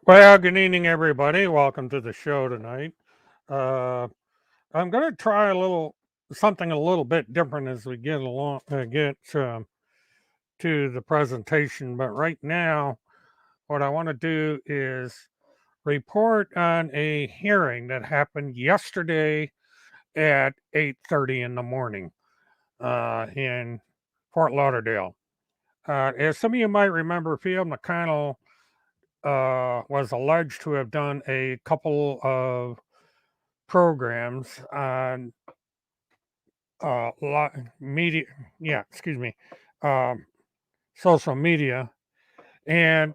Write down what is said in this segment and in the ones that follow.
Well, good evening, everybody. Welcome to the show tonight. Uh, I'm going to try something a little bit different as we get to the presentation. But right now, what I want to do is report on a hearing that happened yesterday at 8:30 in the morning in Fort Lauderdale. As some of you might remember, Field McConnell was alleged to have done a couple of programs on media, yeah, excuse me, um, social media. And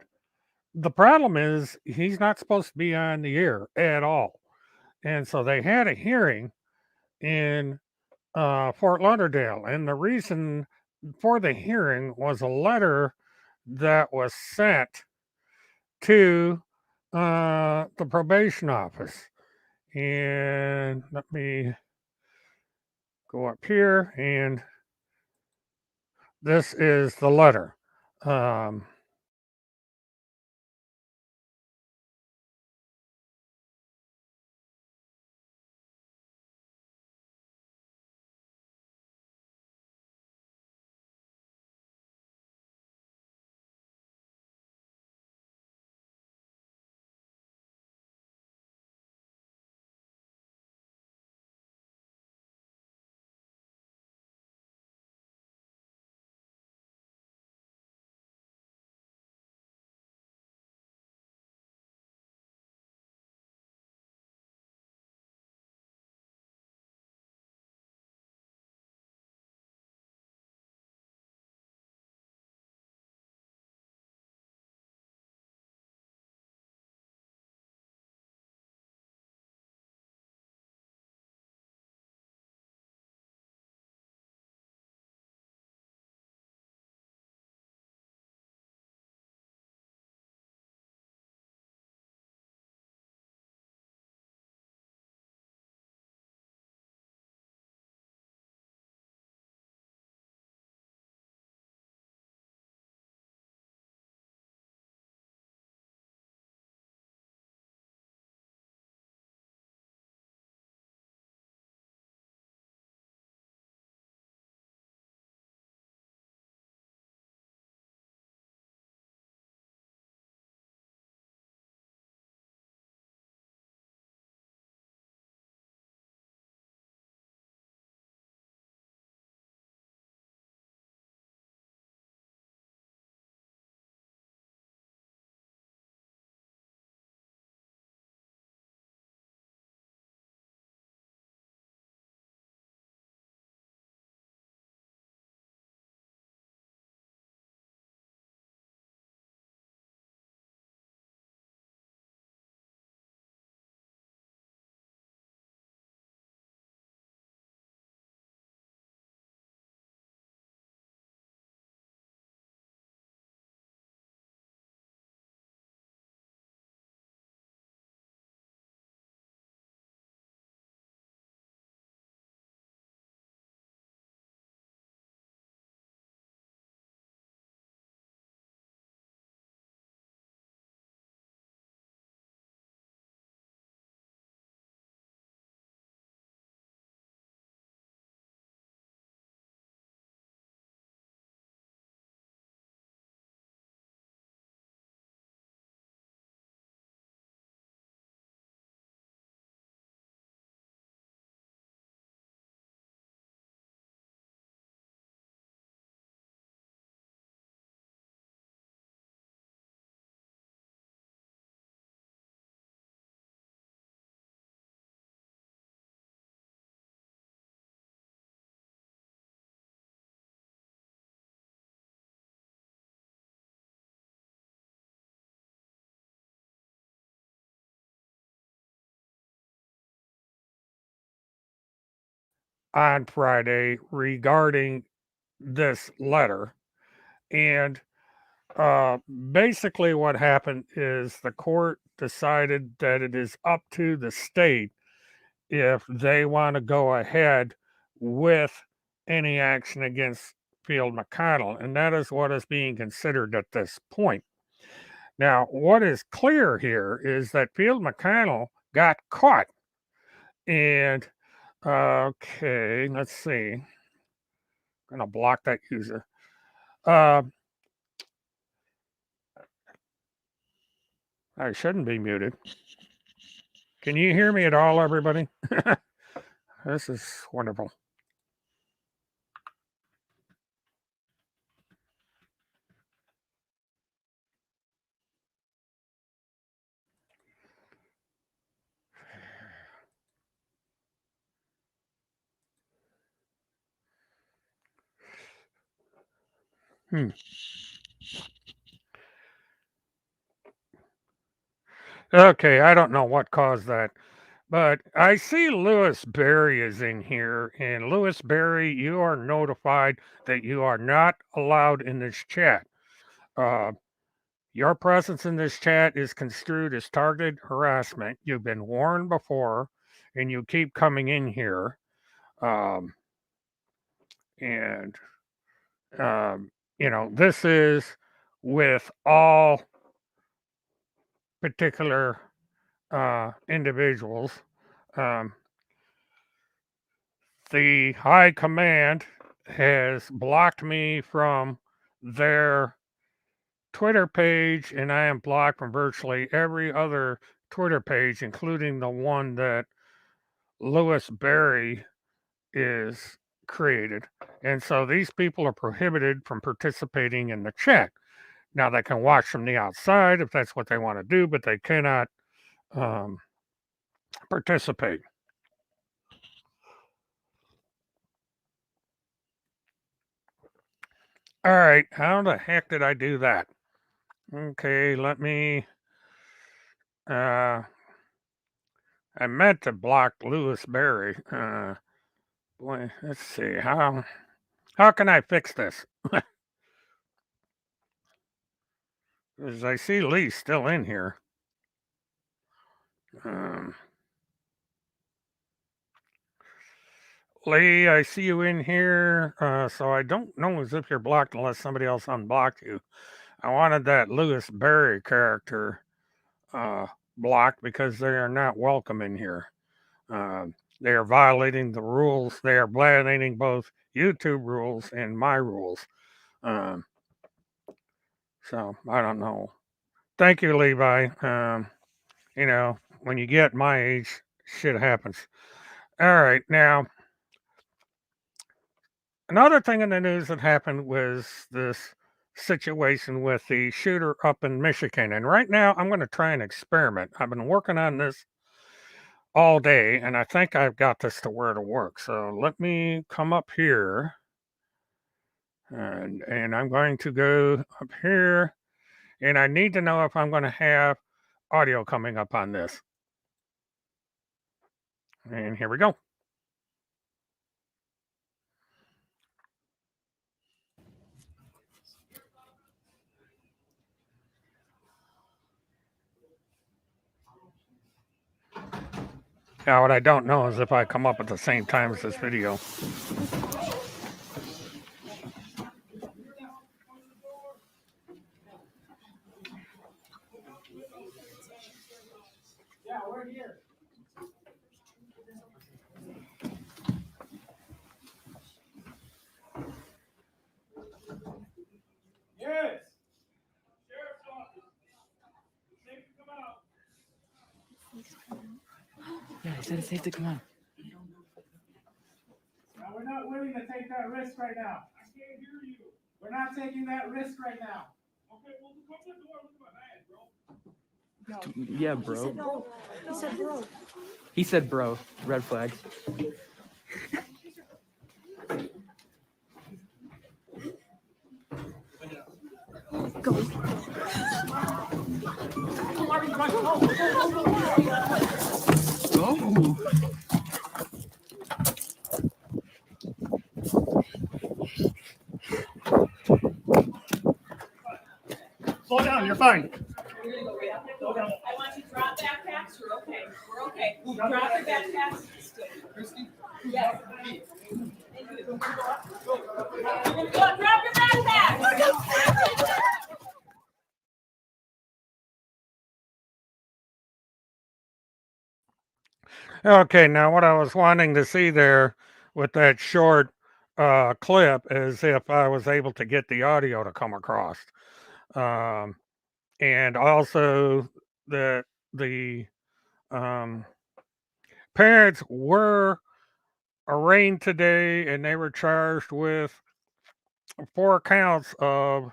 the problem is he's not supposed to be on the air at all. And so they had a hearing in Fort Lauderdale. And the reason for the hearing was a letter that was sent to the probation office. And let me go up here, and this is the letter. Um, on Friday regarding this letter. And uh, basically, what happened is the court decided that it is up to the state if they want to go ahead with any action against Field McConnell. And that is what is being considered at this point. Now, what is clear here is that Field McConnell got caught. And okay, let's see. I'm going to block that user. I shouldn't be muted. Can you hear me at all, everybody? This is wonderful. Okay, I don't know what caused that, but I see Lewis Berry is in here, and Lewis Berry, you are notified that you are not allowed in this chat. Your presence in this chat is construed as targeted harassment. You've been warned before, and you keep coming in here. And this is with all particular individuals. The high command has blocked me from their Twitter page, and I am blocked from virtually every other Twitter page, including the one that Lewis Berry is created. And so these people are prohibited from participating in the chat. Now, they can watch from the outside if that's what they want to do, but they cannot participate. All right, how the heck did I do that? Okay, let me. I meant to block Lewis Berry. Boy, let's see how can I fix this? Because I see Lee still in here. Lee, I see you in here, so I don't know as if you're blocked unless somebody else unblocked you. I wanted that Lewis Berry character blocked because they are not welcome in here. They are violating the rules. They are violating both YouTube rules and my rules. So I don't know. Thank you, Levi. When you get my age, shit happens. All right, now another thing in the news that happened was this situation with the shooter up in Michigan. And right now, I'm going to try an experiment. I've been working on this all day, and I think I've got this to where to work. So let me come up here, and I'm going to go up here, and I need to know if I'm going to have audio coming up on this. And here we go. Now, what I don't know is if I come up at the same time as this video. Yeah, we're here. Yes. Sheriff's office. Safe to come out. Yeah, he said it's safe to come out. Now, we're not willing to take that risk right now. I can't hear you. We're not taking that risk right now. Okay, well, come to the door. Look at my hand, bro. Yeah, bro. No. He said bro. He said bro. Red flags. Go. Go. Slow down, you're fine. I want you to drop backpacks. We're okay. We're okay. Drop your backpacks. Yes. Drop your backpacks. Okay, now what I was wanting to see there with that short clip is if I was able to get the audio to come across. Um, and also that the um, parents were arraigned today and they were charged with 4 counts of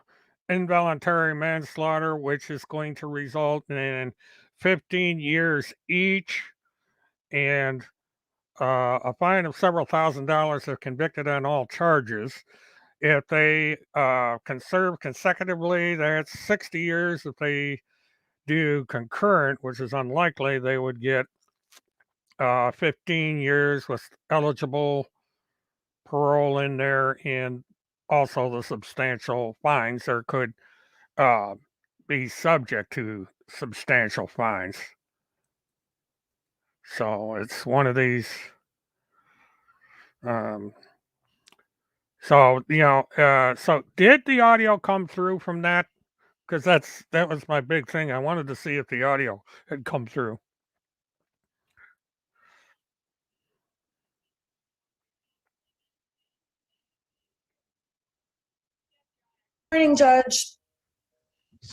involuntary manslaughter, which is going to result in 15 years each and a fine of several $1,000s if convicted on all charges. If they can serve consecutively, that's 60 years. If they do concurrent, which is unlikely, they would get 15 years with eligible parole in there and also the substantial fines. There could uh, be subject to substantial fines. So it's one of these. Um, so so did the audio come through from that? Because that was my big thing. I wanted to see if the audio had come through. Morning, Judge.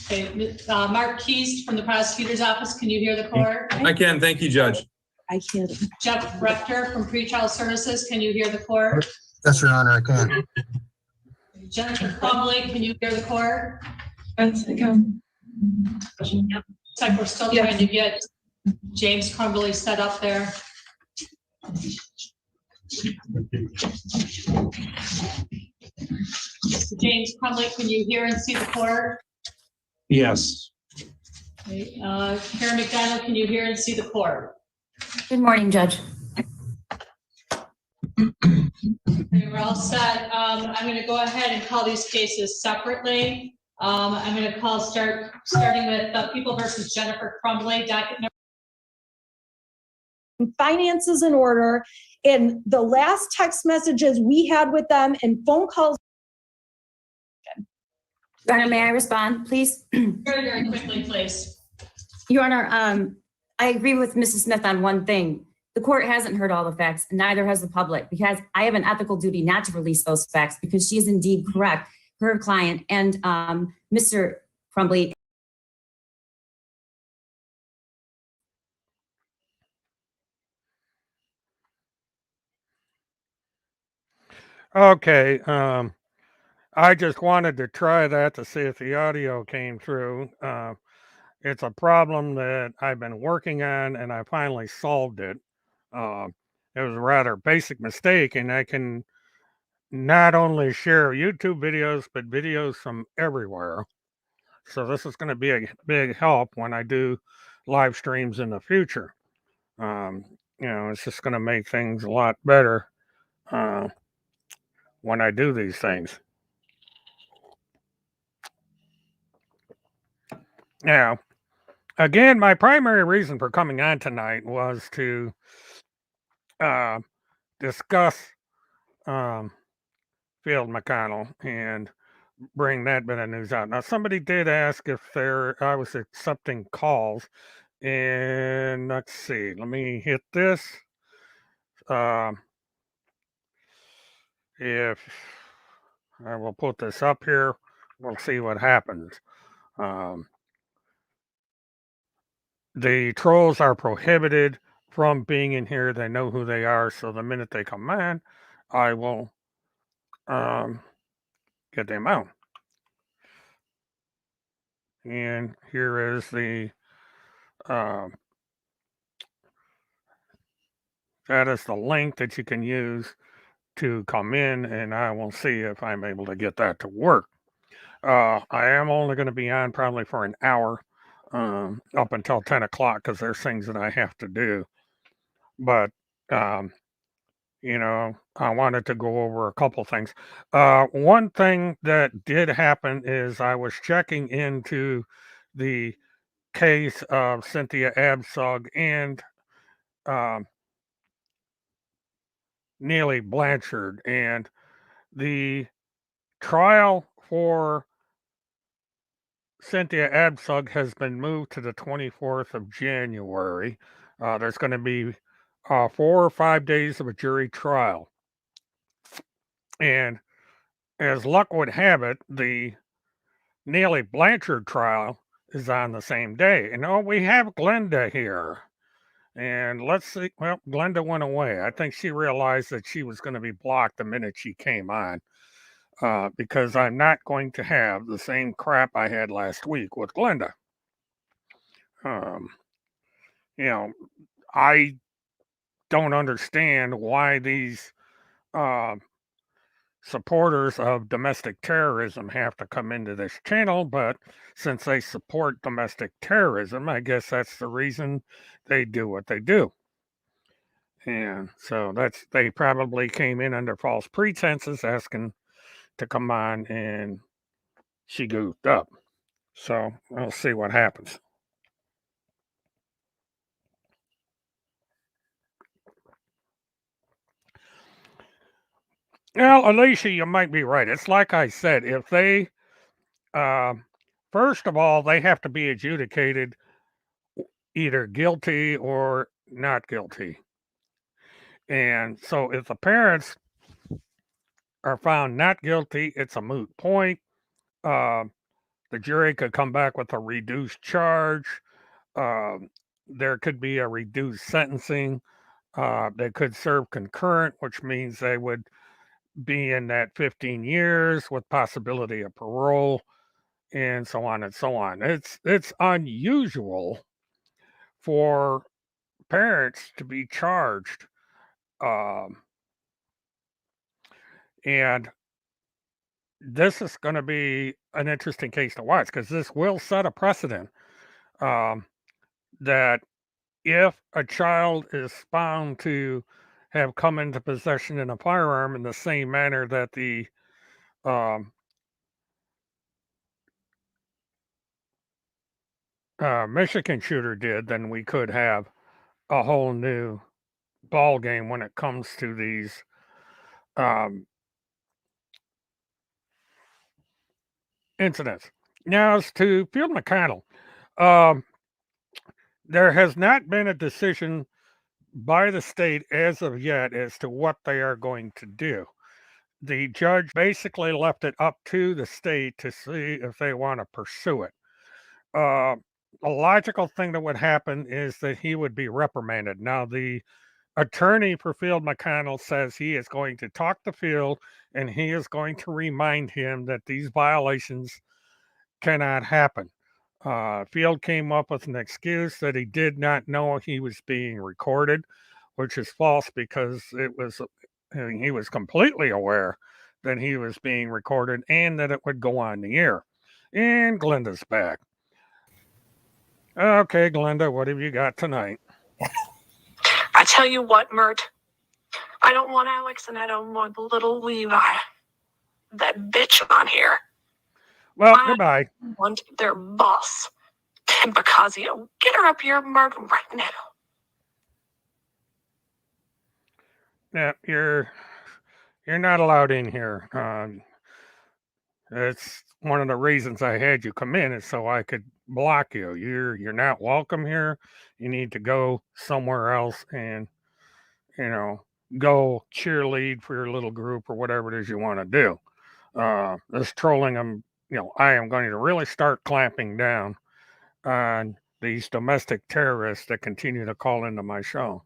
Okay, Mark Keys from the prosecutor's office. Can you hear the court? I can. Thank you, Judge. I can't. Jeff Rector from pretrial services. Can you hear the court? Yes, Your Honor, I can. Jennifer Crumbley, can you hear the court? Yes, I can. Looks like we're still trying to get James Crumbley set up there. James Crumbley, can you hear and see the court? Yes. Okay, Karen McDonald, can you hear and see the court? Good morning, Judge. Okay, we're all set. I'm going to go ahead and call these cases separately. I'm going to starting with People versus Jennifer Crumbley, docket number. Finances in order, and the last text messages we had with them and phone calls. Your Honor, may I respond, please? Very, very quickly, please. Your Honor, I agree with Mrs. Smith on one thing. The court hasn't heard all the facts, and neither has the public, because I have an ethical duty not to release those facts because she is indeed correct. Her client and Mr. Crumbley. Okay. I just wanted to try that to see if the audio came through. It's a problem that I've been working on, and I finally solved it. It was a rather basic mistake, and I can not only share YouTube videos, but videos from everywhere. So this is going to be a big help when I do live streams in the future. It's just going to make things a lot better when I do these things. Now, again, my primary reason for coming on tonight was to discuss Field McConnell and bring that bit of news out. Now, somebody did ask if I was accepting calls, and let's see. Let me hit this. If I will put this up here, we'll see what happens. The trolls are prohibited from being in here. They know who they are, so the minute they come in, I will get them out. And here is that is the link that you can use to come in, and I will see if I'm able to get that to work. I am only going to be on probably for an hour up until 10 o'clock because there's things that I have to do. But, I wanted to go over a couple things. One thing that did happen is I was checking into the case of Cynthia Absug and Neely Blanchard, and the trial for Cynthia Absug has been moved to the 24th of January. There's going to be 4 or 5 days of a jury trial. And as luck would have it, the Neely Blanchard trial is on the same day. And we have Glenda here. And let's see. Well, Glenda went away. I think she realized that she was going to be blocked the minute she came on, because I'm not going to have the same crap I had last week with Glenda. You know, I don't understand why these supporters of domestic terrorism have to come into this channel, but since they support domestic terrorism, I guess that's the reason they do what they do. And so they probably came in under false pretenses asking to come on, and she goofed up. So we'll see what happens. Well, Alicia, you might be right. It's like I said, if they, first of all, they have to be adjudicated either guilty or not guilty. And so if the parents are found not guilty, it's a moot point. The jury could come back with a reduced charge. There could be a reduced sentencing. They could serve concurrent, which means they would be in that 15 years with possibility of parole, and so on and so on. It's unusual for parents to be charged, and this is going to be an interesting case to watch because this will set a precedent, that if a child is found to have come into possession in a firearm in the same manner that the Michigan shooter did, then we could have a whole new ball game when it comes to these incidents. Now, as to Field McConnell, there has not been a decision by the state as of yet as to what they are going to do. The judge basically left it up to the state to see if they want to pursue it. A logical thing that would happen is that he would be reprimanded. Now, the attorney for Field McConnell says he is going to talk to Field and he is going to remind him that these violations cannot happen. Field came up with an excuse that he did not know he was being recorded, which is false because he was completely aware that he was being recorded and that it would go on the air. And Glenda's back. Okay, Glenda, what have you got tonight? I tell you what, Mert, I don't want Alex and I don't want little Levi, that bitch on here. Well, goodbye. I want their boss, Tim Bacazio. Get her up here, Mert, right now. Yeah, you're not allowed in here. That's one of the reasons I had you come in is so I could block you. You're not welcome here. You need to go somewhere else and go cheerlead for your little group or whatever it is you want to do. This trolling, I am going to really start clamping down on these domestic terrorists that continue to call into my show.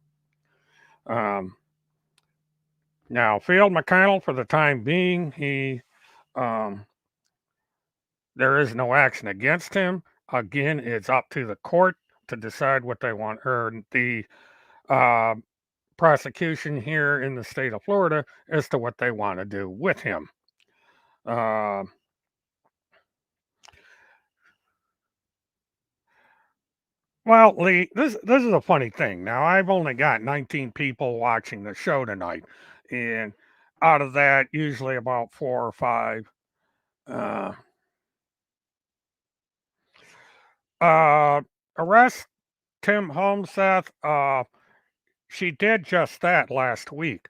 Now, Field McConnell, for the time being, there is no action against him. Again, it's up to the court to decide what they want, or the prosecution here in the state of Florida as to what they want to do with him. Well, Lee, this is a funny thing. Now, I've only got 19 people watching the show tonight, and out of that, usually about 4 or 5 arrest Tim Homeseth. She did just that last week.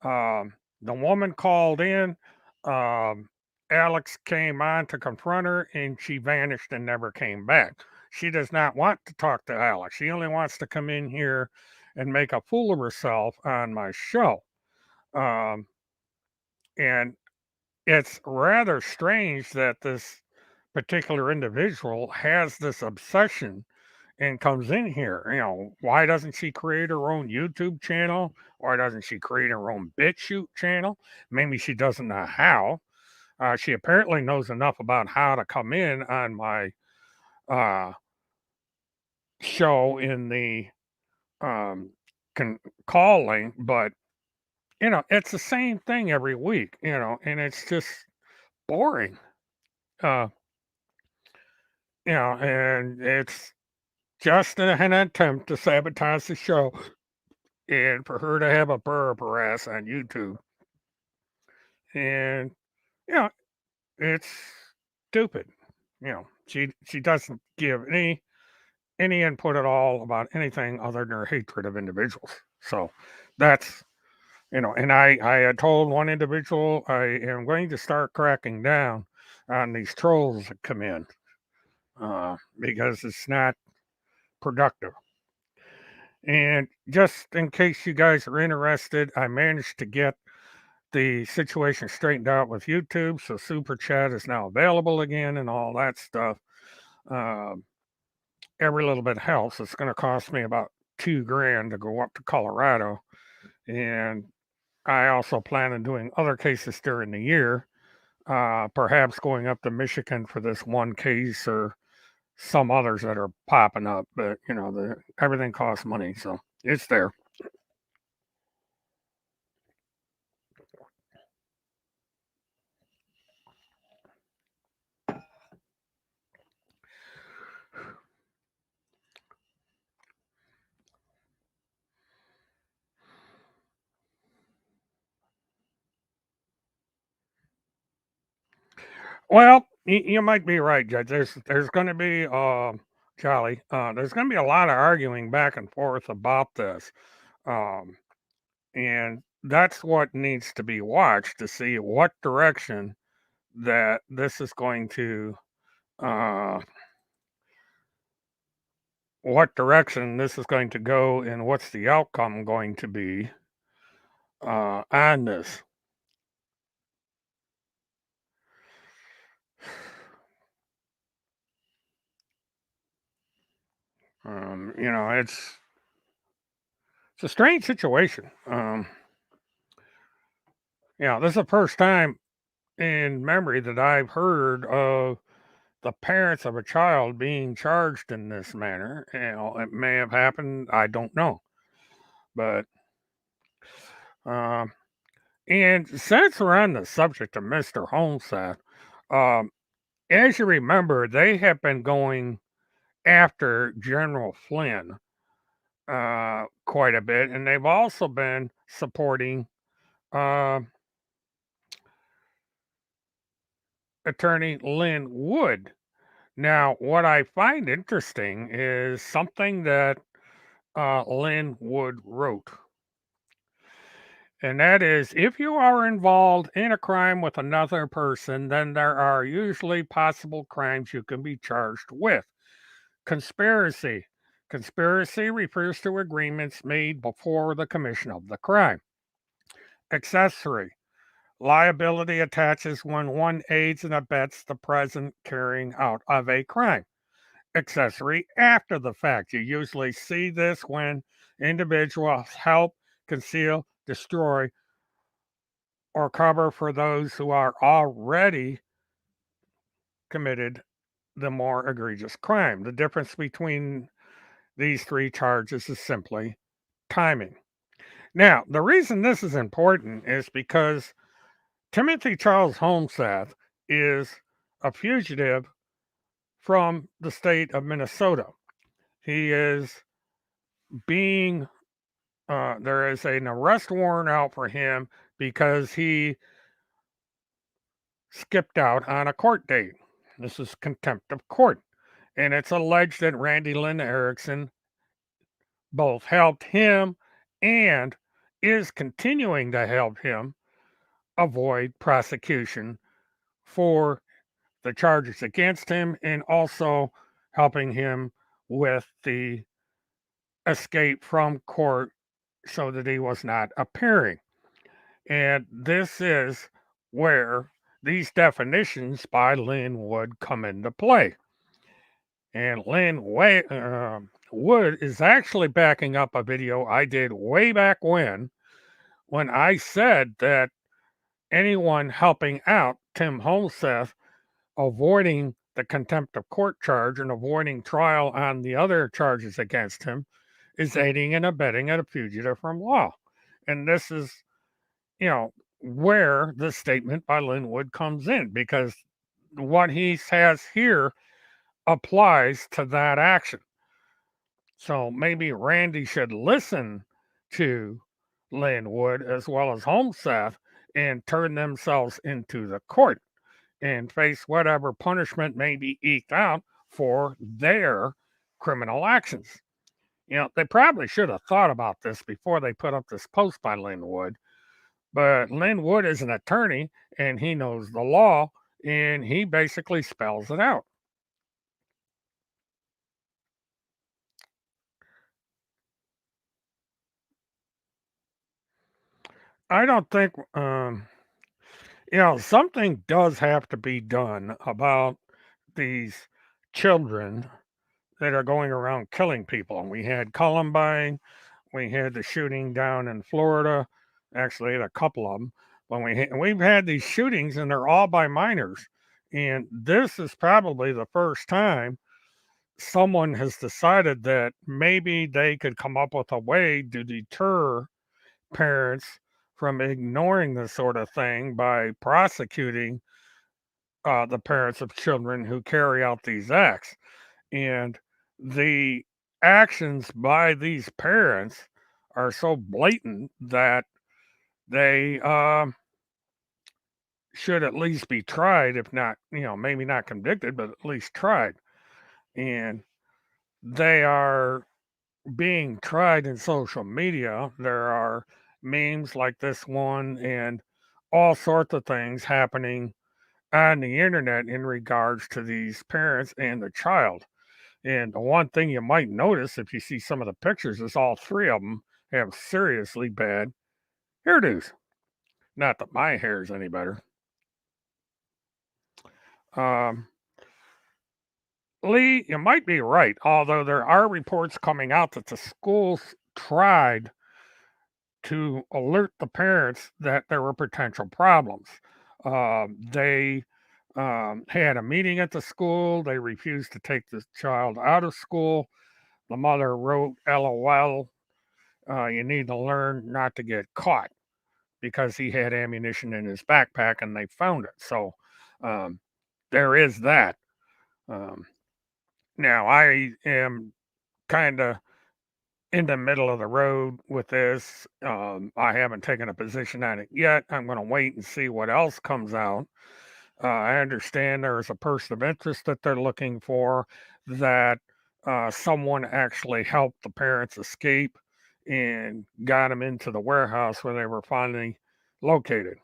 The woman called in. Alex came on to confront her, and she vanished and never came back. She does not want to talk to Alex. She only wants to come in here and make a fool of herself on my show. And it's rather strange that this particular individual has this obsession and comes in here. Why doesn't she create her own YouTube channel? Why doesn't she create her own BitChute channel? Maybe she doesn't know how. She apparently knows enough about how to come in on my show in the call link, but it's the same thing every week, and it's just boring. Uh, and it's just an attempt to sabotage the show and for her to have a burr ass on YouTube. And it's stupid. She doesn't give any input at all about anything other than her hatred of individuals. So that's and I had told one individual I am going to start cracking down on these trolls that come in because it's not productive. And just in case you guys are interested, I managed to get the situation straightened out with YouTube. So Super Chat is now available again and all that stuff. Every little bit helps. It's going to cost me about $2,000 to go up to Colorado. And I also plan on doing other cases during the year, perhaps going up to Michigan for this one case or some others that are popping up. But, everything costs money. So it's there. Well, you might be right, Judge. There's going to be Charlie. There's going to be a lot of arguing back and forth about this, and that's what needs to be watched to see what direction that this is going to, what direction this is going to go, and what's the outcome going to be on this. It's a strange situation. This is the first time in memory that I've heard of the parents of a child being charged in this manner. It may have happened. I don't know. But, and since we're on the subject of Mr. Homestead, as you remember, they have been going after General Flynn quite a bit, and they've also been supporting Attorney Lynn Wood. Now, what I find interesting is something that Lynn Wood wrote. And that is, if you are involved in a crime with another person, then there are usually possible crimes you can be charged with. Conspiracy. Conspiracy refers to agreements made before the commission of the crime. Accessory. Liability attaches when one aids and abets the present carrying out of a crime. Accessory after the fact. You usually see this when individuals help, conceal, destroy, or cover for those who are already committed the more egregious crime. The difference between these three charges is simply timing. Now, the reason this is important is because Timothy Charles Homestead is a fugitive from the state of Minnesota. He is being, there is an arrest warrant out for him because he skipped out on a court date. This is contempt of court. And it's alleged that Randy Lynn Erickson both helped him and is continuing to help him avoid prosecution for the charges against him and also helping him with the escape from court so that he was not appearing. And this is where these definitions by Lynn Wood come into play. And Wood is actually backing up a video I did way back when I said that anyone helping out Tim Holmseth avoiding the contempt of court charge and avoiding trial on the other charges against him is aiding and abetting a fugitive from law. And this is, where the statement by Lynn Wood comes in, because what he has here applies to that action. So maybe Randy should listen to Lynn Wood as well as Holmseth and turn themselves into the court and face whatever punishment may be eked out for their criminal actions. They probably should have thought about this before they put up this post by Lynn Wood. But Lynn Wood is an attorney and he knows the law and he basically spells it out. I don't think, something does have to be done about these children that are going around killing people. And we had Columbine, we had the shooting down in Florida, actually had a couple of them. But we've had these shootings and they're all by minors. And this is probably the first time someone has decided that maybe they could come up with a way to deter parents from ignoring this sort of thing by prosecuting the parents of children who carry out these acts. And the actions by these parents are so blatant that they should at least be tried, if not, maybe not convicted, but at least tried. And they are being tried in social media. There are memes like this one and all sorts of things happening on the internet in regards to these parents and the child. And the one thing you might notice if you see some of the pictures is all three of them have seriously bad hairdos. Not that my hair is any better. Lee, you might be right, although there are reports coming out that the schools tried to alert the parents that there were potential problems. They had a meeting at the school. They refused to take the child out of school. The mother wrote, LOL, you need to learn not to get caught, because he had ammunition in his backpack and they found it. So there is that. Now, I am kind of in the middle of the road with this. I haven't taken a position on it yet. I'm going to wait and see what else comes out. I understand there's a person of interest that they're looking for, that someone actually helped the parents escape and got them into the warehouse where they were finally located.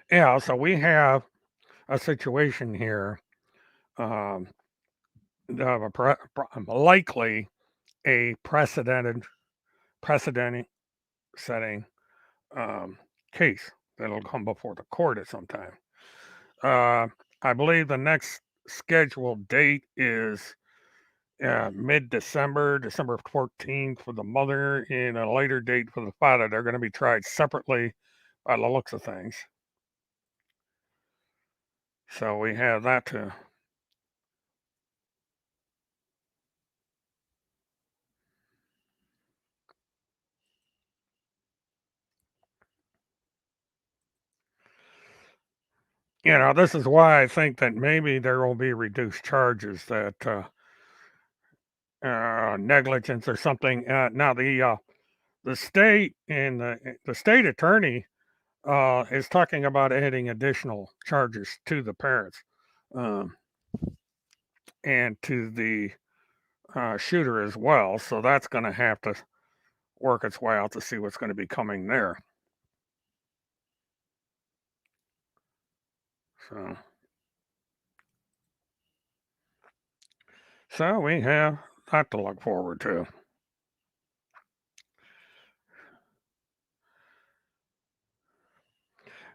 Yeah, so we have a situation here of likely a precedent setting case that'll come before the court at some time. I believe the next scheduled date is mid-December, December 14th for the mother, and a later date for the father. They're going to be tried separately by the looks of things. So we have that to. This is why I think that maybe there will be reduced charges, that negligence or something. Now the state and the state attorney is talking about adding additional charges to the parents. and to the shooter as well. So that's going to have to work its way out to see what's going to be coming there. So we have that to look forward to.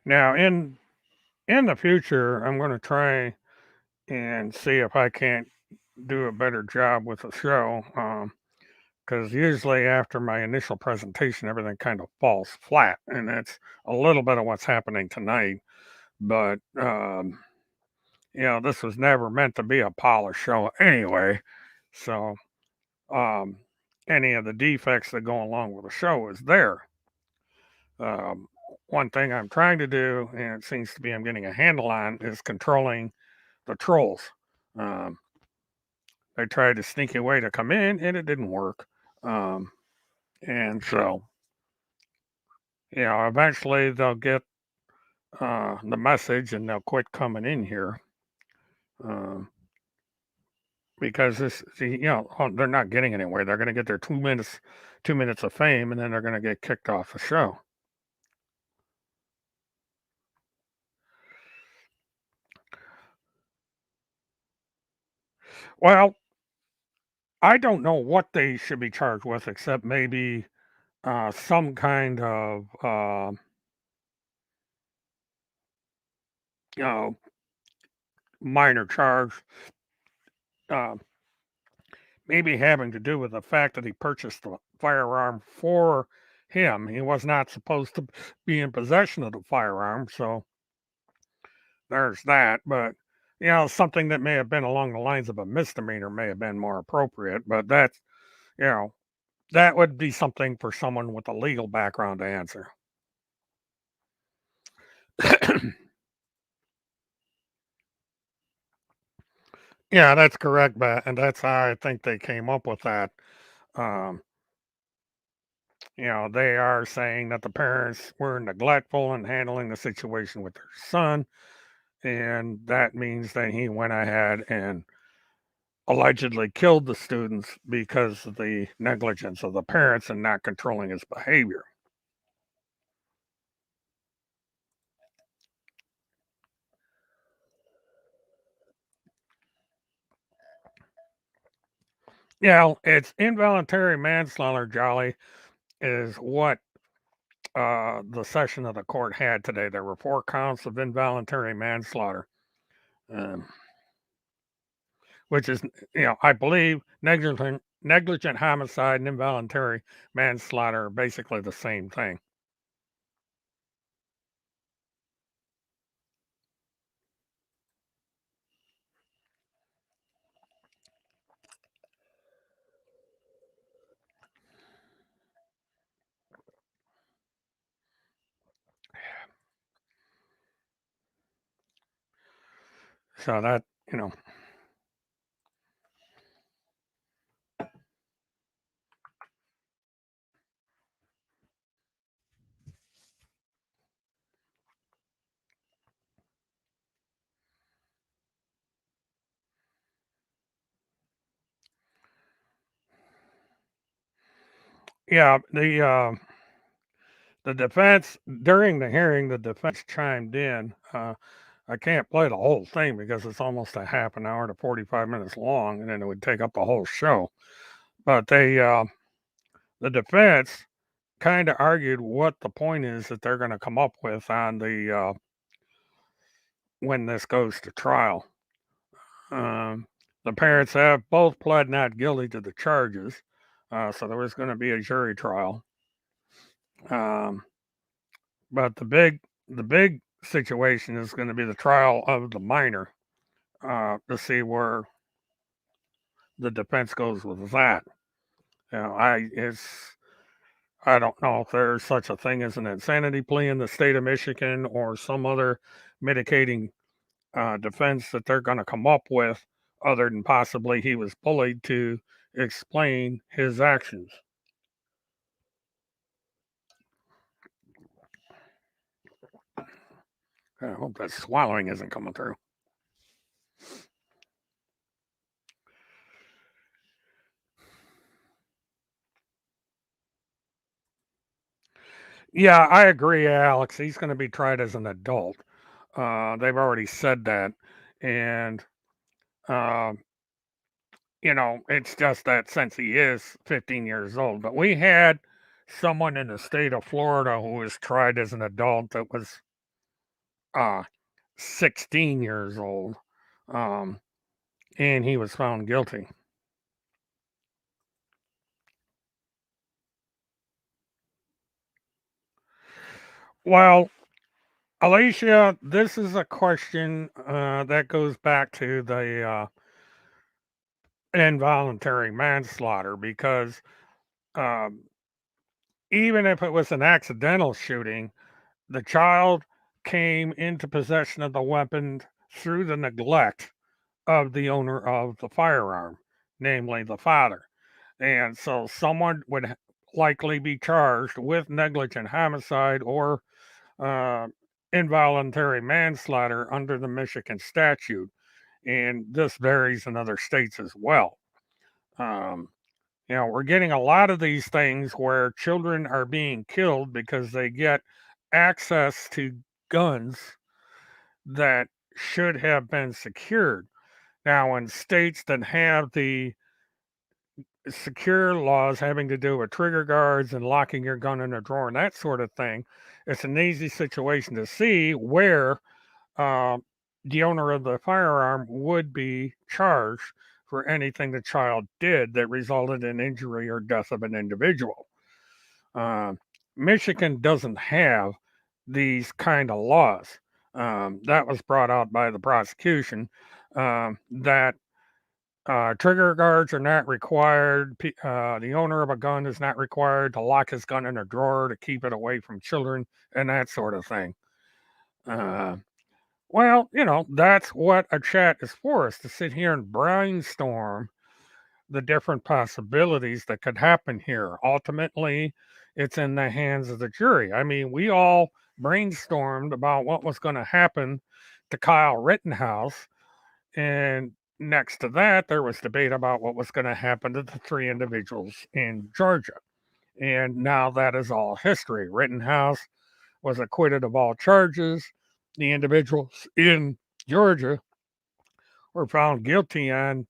Now, in the future, I'm going to try and see if I can't do a better job with the show. Because usually after my initial presentation, everything kind of falls flat, and that's a little bit of what's happening tonight. But this was never meant to be a polished show anyway. So any of the defects that go along with the show is there. One thing I'm trying to do, and it seems to be I'm getting a handle on, is controlling the trolls. They tried to sneak a way to come in, and it didn't work. And so, eventually they'll get the message and they'll quit coming in here. Because they're not getting anywhere. They're going to get their 2 minutes of fame, and then they're going to get kicked off the show. Well, I don't know what they should be charged with, except maybe some kind of minor charge, maybe having to do with the fact that he purchased the firearm for him. He was not supposed to be in possession of the firearm, so there's that. But something that may have been along the lines of a misdemeanor may have been more appropriate. But that's that would be something for someone with a legal background to answer. Yeah, that's correct, and that's how I think they came up with that. Um, they are saying that the parents were neglectful in handling the situation with their son, and that means that he went ahead and allegedly killed the students because of the negligence of the parents and not controlling his behavior. Yeah, it's involuntary manslaughter, Jolly, is what the session of the court had today. There were 4 counts of involuntary manslaughter, which is, I believe negligent homicide and involuntary manslaughter are basically the same thing. So that, yeah, the defense, during the hearing, the defense chimed in. I can't play the whole thing because it's almost a half an hour to 45 minutes long, and then it would take up the whole show. But the defense kind of argued what the point is that they're going to come up with on the when this goes to trial. The parents have both pled not guilty to the charges, so there was going to be a jury trial. But the big situation is going to be the trial of the minor, to see where the defense goes with that. I don't know if there's such a thing as an insanity plea in the state of Michigan or some other mitigating defense that they're going to come up with, other than possibly he was bullied, to explain his actions. I hope that swallowing isn't coming through. Yeah, I agree, Alex. He's going to be tried as an adult. They've already said that. And, uh, it's just that since he is 15 years old. But we had someone in the state of Florida who was tried as an adult that was uh, 16 years old. Um, and he was found guilty. Well, Alicia, this is a question that goes back to the involuntary manslaughter because um, even if it was an accidental shooting, the child came into possession of the weapon through the neglect of the owner of the firearm, namely the father. And so someone would likely be charged with negligent homicide or uh, involuntary manslaughter under the Michigan statute. And this varies in other states as well. Um, we're getting a lot of these things where children are being killed because they get access to guns that should have been secured. Now, in states that have the secure laws having to do with trigger guards and locking your gun in a drawer and that sort of thing, it's an easy situation to see where uh, the owner of the firearm would be charged for anything the child did that resulted in injury or death of an individual. Uh, Michigan doesn't have these kind of laws. That was brought out by the prosecution that trigger guards are not required. The owner of a gun is not required to lock his gun in a drawer to keep it away from children and that sort of thing. Uh, well, that's what a chat is for, is to sit here and brainstorm the different possibilities that could happen here. Ultimately, it's in the hands of the jury. I mean, we all brainstormed about what was going to happen to Kyle Rittenhouse. And next to that, there was debate about what was going to happen to the three individuals in Georgia. And now that is all history. Rittenhouse was acquitted of all charges. The individuals in Georgia were found guilty on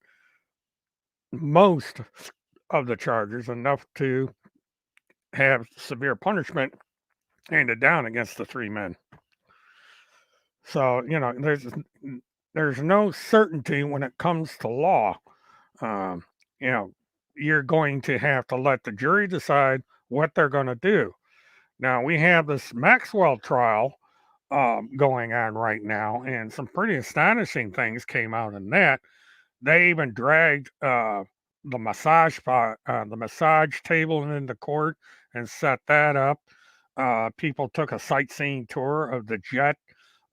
most of the charges, enough to have severe punishment handed down against the three men. So, there's no certainty when it comes to law. Um, you know, you're going to have to let the jury decide what they're going to do. Now, we have this Maxwell trial going on right now, and some pretty astonishing things came out in that. They even dragged the massage table into court and set that up. People took a sightseeing tour of the jet.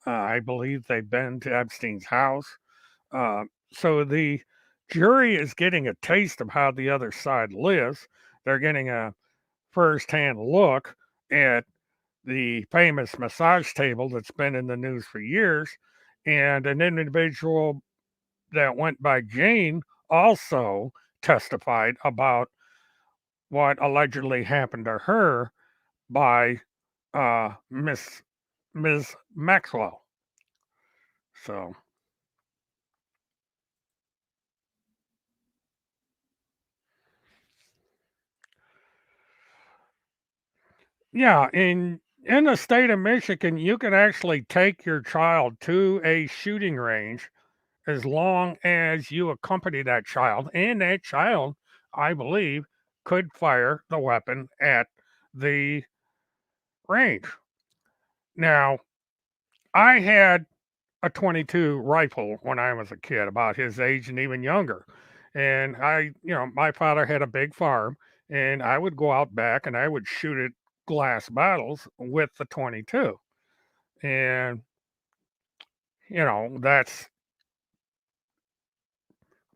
I believe they've been to Epstein's house. Uh, so the jury is getting a taste of how the other side lives. They're getting a firsthand look at the famous massage table that's been in the news for years. And an individual that went by Jane also testified about what allegedly happened to her by Ms. Maxwell. So, yeah, in the state of Michigan, you can actually take your child to a shooting range as long as you accompany that child, and that child, I believe, could fire the weapon at the range. Now, I had a 22 rifle when I was a kid, about his age and even younger. And my father had a big farm, and I would go out back and I would shoot at glass bottles with the 22. And, that's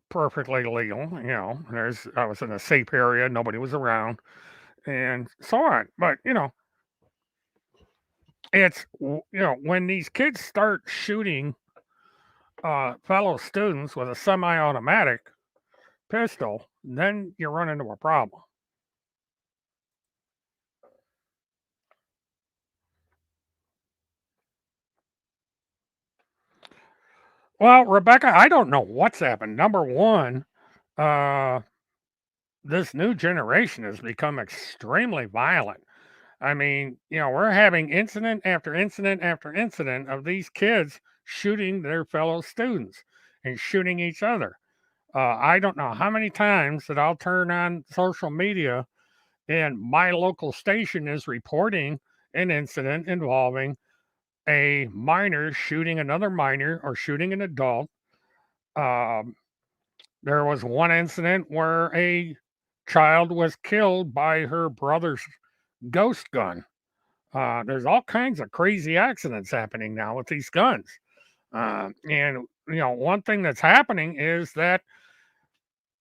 perfectly legal. I was in a safe area, nobody was around, and so on. But, when these kids start shooting fellow students with a semi automatic pistol, then you run into a problem. Well, Rebecca, I don't know what's happened. Number one, this new generation has become extremely violent. I mean, we're having incident after incident after incident of these kids shooting their fellow students and shooting each other. I don't know how many times that I'll turn on social media and my local station is reporting an incident involving a minor shooting another minor or shooting an adult. Um, there was one incident where a child was killed by her brother's ghost gun. There's all kinds of crazy accidents happening now with these guns. And, one thing that's happening is that,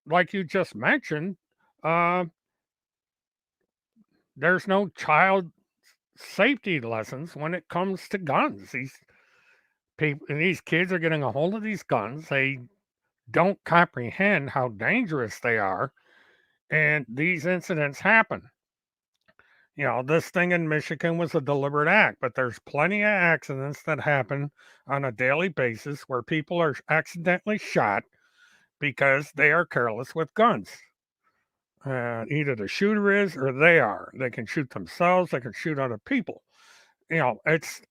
like you just mentioned, uh, there's no child safety lessons when it comes to guns. These kids are getting a hold of these guns. They don't comprehend how dangerous they are, and these incidents happen. This thing in Michigan was a deliberate act, but there's plenty of accidents that happen on a daily basis where people are accidentally shot because they are careless with guns. Either the shooter is or they are. They can shoot themselves, they can shoot other people. It's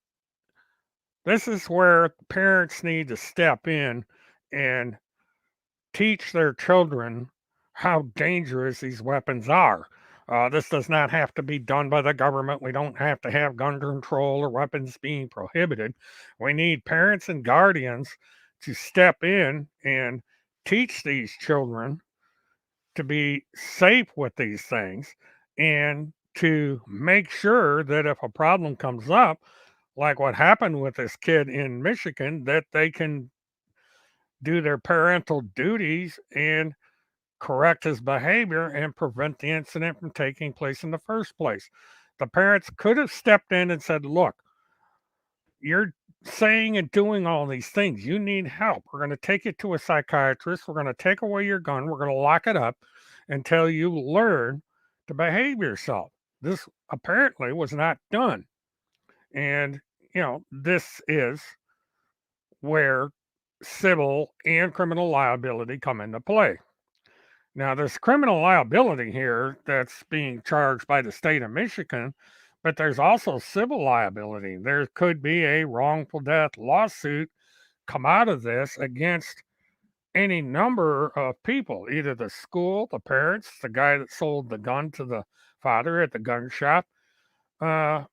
this is where parents need to step in and teach their children how dangerous these weapons are. This does not have to be done by the government. We don't have to have gun control or weapons being prohibited. We need parents and guardians to step in and teach these children to be safe with these things and to make sure that if a problem comes up, like what happened with this kid in Michigan, that they can do their parental duties and correct his behavior and prevent the incident from taking place in the first place. The parents could have stepped in and said, look, you're saying and doing all these things. You need help. We're going to take you to a psychiatrist. We're going to take away your gun. We're going to lock it up until you learn to behave yourself. This apparently was not done. And, this is where civil and criminal liability come into play. Now, there's criminal liability here that's being charged by the state of Michigan, but there's also civil liability. There could be a wrongful death lawsuit come out of this against any number of people, either the school, the parents, the guy that sold the gun to the father at the gun shop. Uh,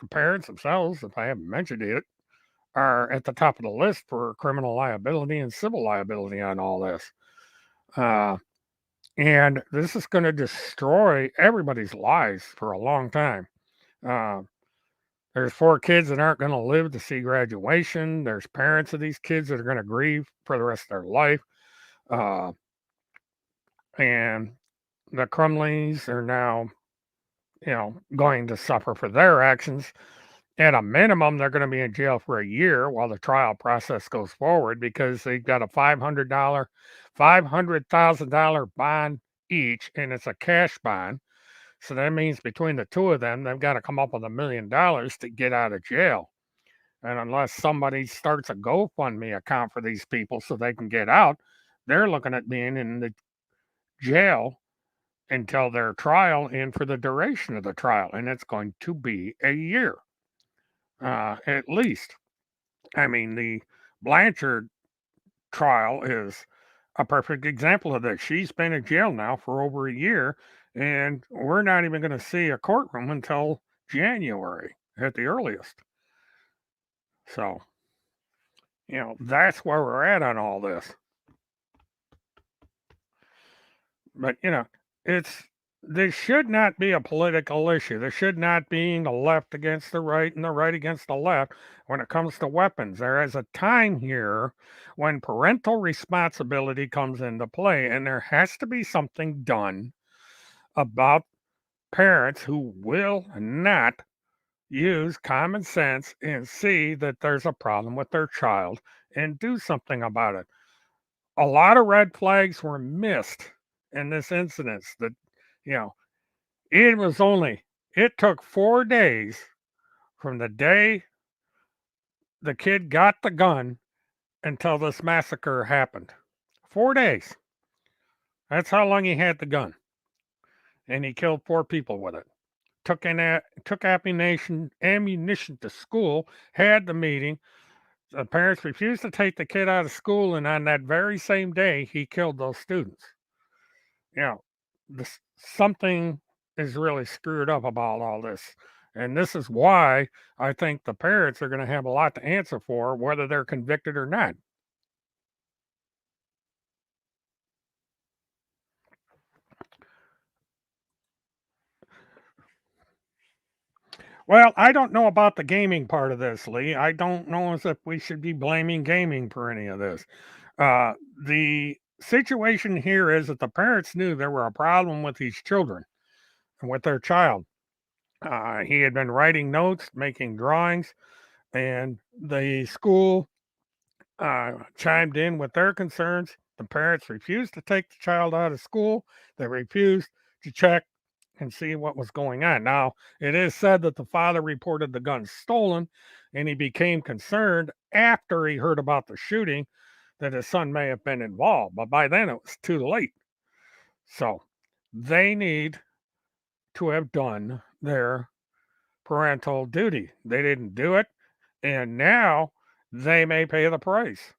the parents themselves, if I haven't mentioned it, are at the top of the list for criminal liability and civil liability on all this. And this is going to destroy everybody's lives for a long time. Uh, there's 4 kids that aren't going to live to see graduation. There's parents of these kids that are going to grieve for the rest of their life. And the Crumleys are now, going to suffer for their actions. At a minimum, they're going to be in jail for a year while the trial process goes forward because they've got a $500,000 bond each, and it's a cash bond. So that means between the two of them, they've got to come up with $1 million to get out of jail. And unless somebody starts a GoFundMe account for these people so they can get out, they're looking at being in the jail until their trial and for the duration of the trial. And it's going to be a year. At least. I mean, the Blanchard trial is a perfect example of this. She's been in jail now for over a year, and we're not even going to see a courtroom until January at the earliest. So, that's where we're at on all this. But, this should not be a political issue. This should not be the left against the right and the right against the left when it comes to weapons. There is a time here when parental responsibility comes into play, and there has to be something done about parents who will not use common sense and see that there's a problem with their child and do something about it. A lot of red flags were missed in this incident that, it took 4 days from the day the kid got the gun until this massacre happened. 4 days. That's how long he had the gun. And he killed 4 people with it. Took ammunition to school, had the meeting. The parents refused to take the kid out of school, and on that very same day, he killed those students. You know, something is really screwed up about all this. And this is why I think the parents are going to have a lot to answer for, whether they're convicted or not. Well, I don't know about the gaming part of this, Lee. I don't know as if we should be blaming gaming for any of this. The situation here is that the parents knew there were a problem with these children and with their child. He had been writing notes, making drawings, and the school chimed in with their concerns. The parents refused to take the child out of school. They refused to check and see what was going on. Now, it is said that the father reported the gun stolen, and he became concerned after he heard about the shooting that his son may have been involved. But by then, it was too late. So they need to have done their parental duty. They didn't do it, and now they may pay the price,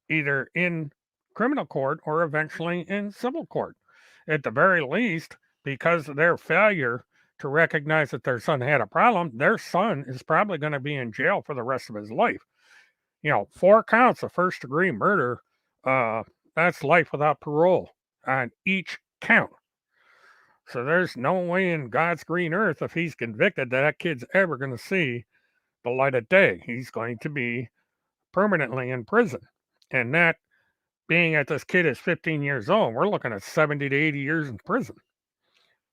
either in criminal court or eventually in civil court. At the very least, because of their failure to recognize that their son had a problem, their son is probably going to be in jail for the rest of his life. 4 counts of first degree murder, that's life without parole on each count. So there's no way in God's green earth, if he's convicted, that kid's ever going to see the light of day. He's going to be permanently in prison. And that being that this kid is 15 years old, we're looking at 70 to 80 years in prison.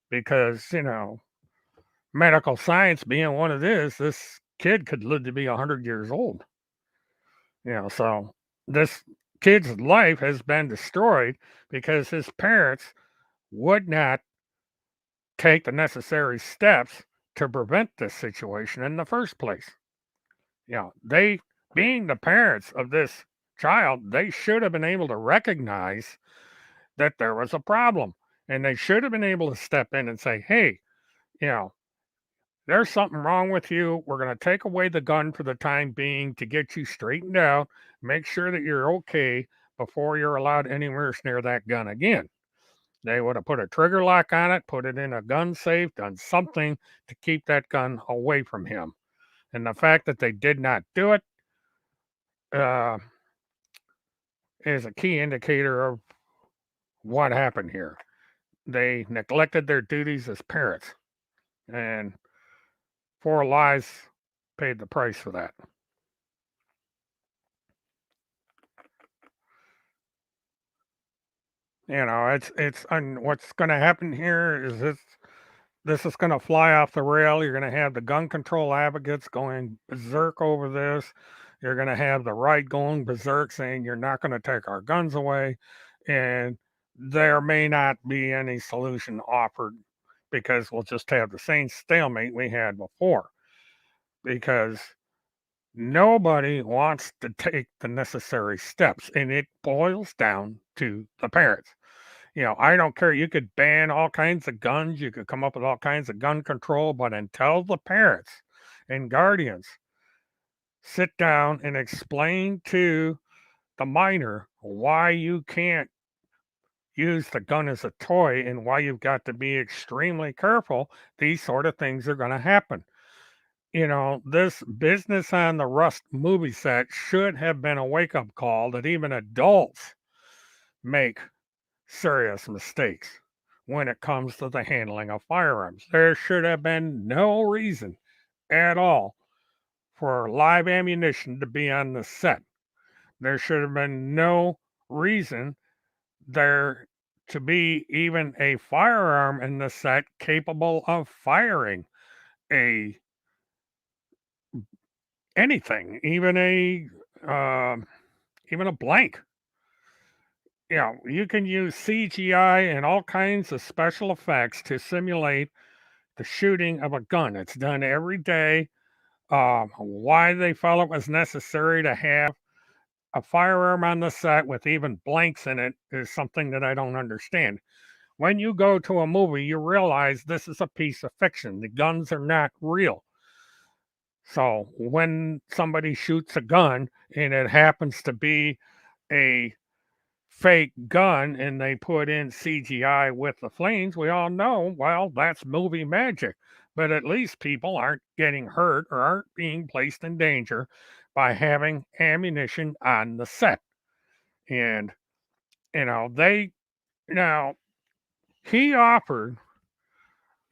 Because, medical science being what it is, this kid could live to be 100 years old. So this kid's life has been destroyed because his parents would not take the necessary steps to prevent this situation in the first place. They, being the parents of this child, they should have been able to recognize that there was a problem. And they should have been able to step in and say, hey, there's something wrong with you. We're going to take away the gun for the time being to get you straightened out, make sure that you're okay before you're allowed anywhere near that gun again. They would have put a trigger lock on it, put it in a gun safe, done something to keep that gun away from him. And the fact that they did not do it is a key indicator of what happened here. They neglected their duties as parents, and 4 lives paid the price for that. What's going to happen here is this is going to fly off the rail. You're going to have the gun control advocates going berserk over this. You're going to have the right going berserk saying you're not going to take our guns away, and there may not be any solution offered because we'll just have the same stalemate we had before, because nobody wants to take the necessary steps, and it boils down to the parents. I don't care. You could ban all kinds of guns. You could come up with all kinds of gun control, but until the parents and guardians sit down and explain to the minor why you can't use the gun as a toy and why you've got to be extremely careful, these sort of things are going to happen. This business on the Rust movie set should have been a wake-up call that even adults make serious mistakes when it comes to the handling of firearms. There should have been no reason at all for live ammunition to be on the set. There should have been no reason there to be even a firearm in the set capable of firing anything, even a blank. You can use CGI and all kinds of special effects to simulate the shooting of a gun. It's done every day. Why they felt it was necessary to have a firearm on the set with even blanks in it is something that I don't understand. When you go to a movie, you realize this is a piece of fiction. The guns are not real. So when somebody shoots a gun and it happens to be a fake gun and they put in CGI with the flames, we all know, well, that's movie magic. But at least people aren't getting hurt or aren't being placed in danger by having ammunition on the set. And, now he offered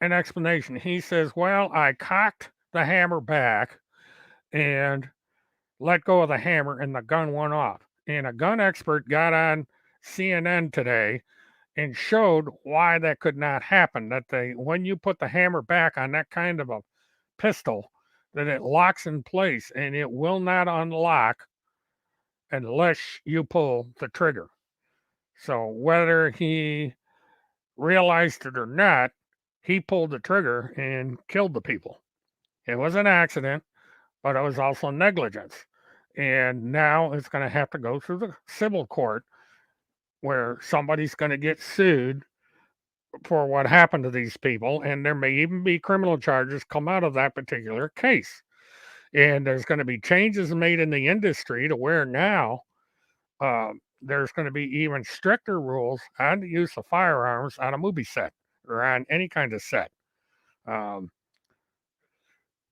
an explanation. He says, well, I cocked the hammer back and let go of the hammer and the gun went off. And a gun expert got on CNN today and showed why that could not happen. That when you put the hammer back on that kind of a pistol, that it locks in place and it will not unlock unless you pull the trigger. So whether he realized it or not, he pulled the trigger and killed the people. It was an accident, but it was also negligence. And now it's going to have to go through the civil court where somebody's going to get sued for what happened to these people. And there may even be criminal charges come out of that particular case. And there's going to be changes made in the industry to where now there's going to be even stricter rules on the use of firearms on a movie set or on any kind of set.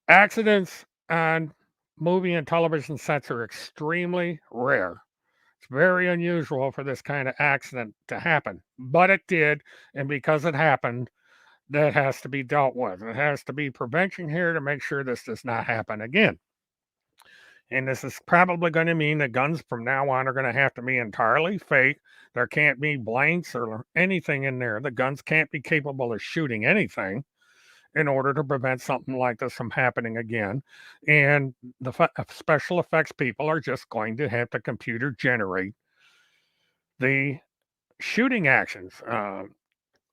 Accidents on movie and television sets are extremely rare. It's very unusual for this kind of accident to happen, but it did. And because it happened, that has to be dealt with. It has to be prevention here to make sure this does not happen again. And this is probably going to mean that guns from now on are going to have to be entirely fake. There can't be blanks or anything in there. The guns can't be capable of shooting anything in order to prevent something like this from happening again. And the special effects people are just going to have to computer generate the shooting actions. I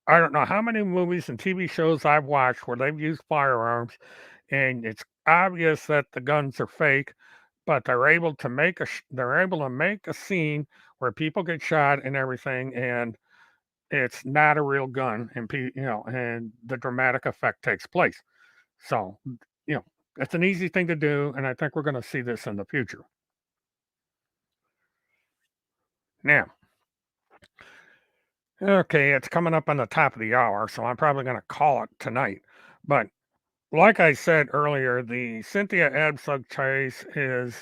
don't know how many movies and TV shows I've watched where they've used firearms, and it's obvious that the guns are fake, but they're able to make a scene where people get shot and everything, and it's not a real gun, and and the dramatic effect takes place. So, it's an easy thing to do, and I think we're going to see this in the future. Now, okay, it's coming up on the top of the hour, so I'm probably going to call it tonight. But like I said earlier, the Cynthia Absug case is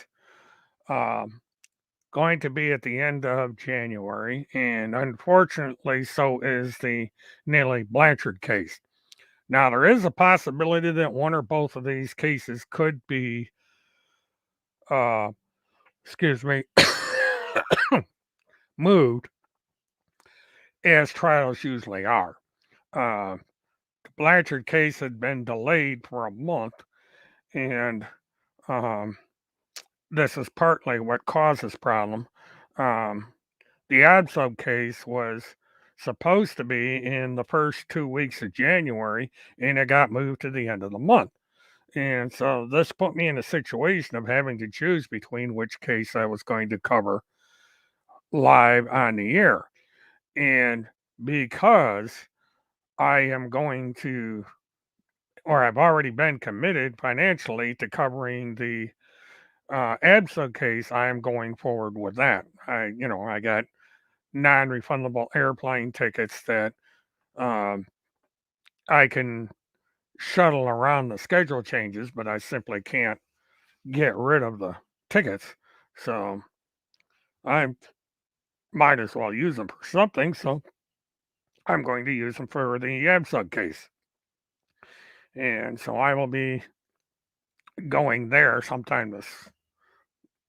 going to be at the end of January, and unfortunately, so is the Nellie Blanchard case. Now, there is a possibility that one or both of these cases could be, excuse me, moved, as trials usually are. The Blanchard case had been delayed for a month, and this is partly what caused this problem. The Absub case was supposed to be in the first 2 weeks of January, and it got moved to the end of the month. And so this put me in a situation of having to choose between which case I was going to cover live on the air. And because I am going to, or I've already been committed financially to covering the ABSA case, I am going forward with that. I got non-refundable airplane tickets that I can shuttle around the schedule changes, but I simply can't get rid of the tickets. So I might as well use them for something. So I'm going to use them for the ABSUG case. And so I will be going there sometime the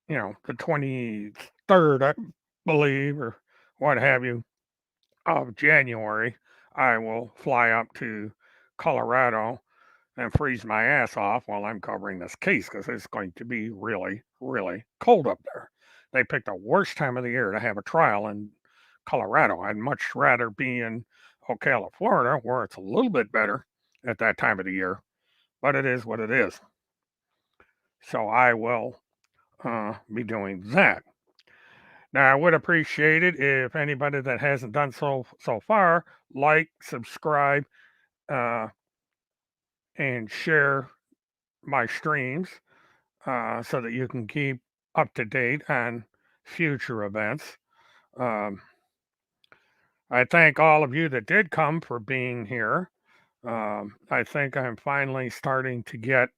23rd, I believe, or what have you, of January. I will fly up to Colorado and freeze my ass off while I'm covering this case because it's going to be really, really cold up there. They picked the worst time of the year to have a trial in Colorado. I'd much rather be in Ocala, Florida, where it's a little bit better at that time of the year, but it is what it is. So I will be doing that. Now, I would appreciate it if anybody that hasn't done so far, like, subscribe, and share my streams so that you can keep up to date on future events. I thank all of you that did come for being here. I think I'm finally starting to get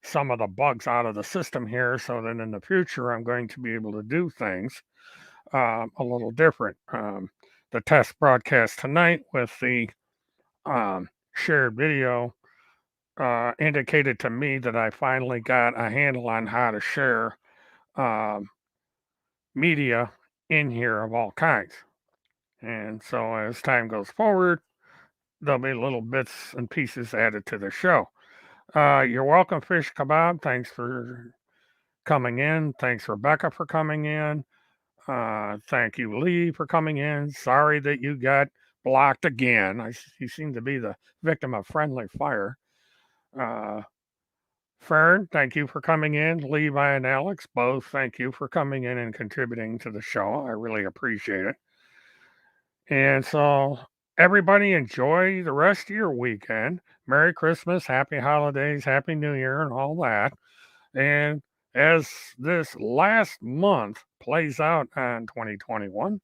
some of the bugs out of the system here so that in the future I'm going to be able to do things a little different. The test broadcast tonight with the shared video indicated to me that I finally got a handle on how to share media in here of all kinds. And so as time goes forward, there'll be little bits and pieces added to the show. You're welcome, Fish Kebab. Thanks for coming in. Thanks, Rebecca, for coming in. Thank you, Lee, for coming in. Sorry that you got blocked again. You seem to be the victim of friendly fire. Fern, thank you for coming in. Levi and Alex, both thank you for coming in and contributing to the show. I really appreciate it. And so, everybody enjoy the rest of your weekend. Merry Christmas, Happy Holidays, Happy New Year, and all that. And as this last month plays out on 2021,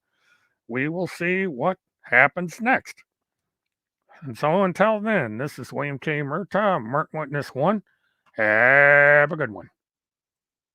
we will see what happens next. And so until then, this is William K. Murtaugh, Mert Witness 1. Have a good one.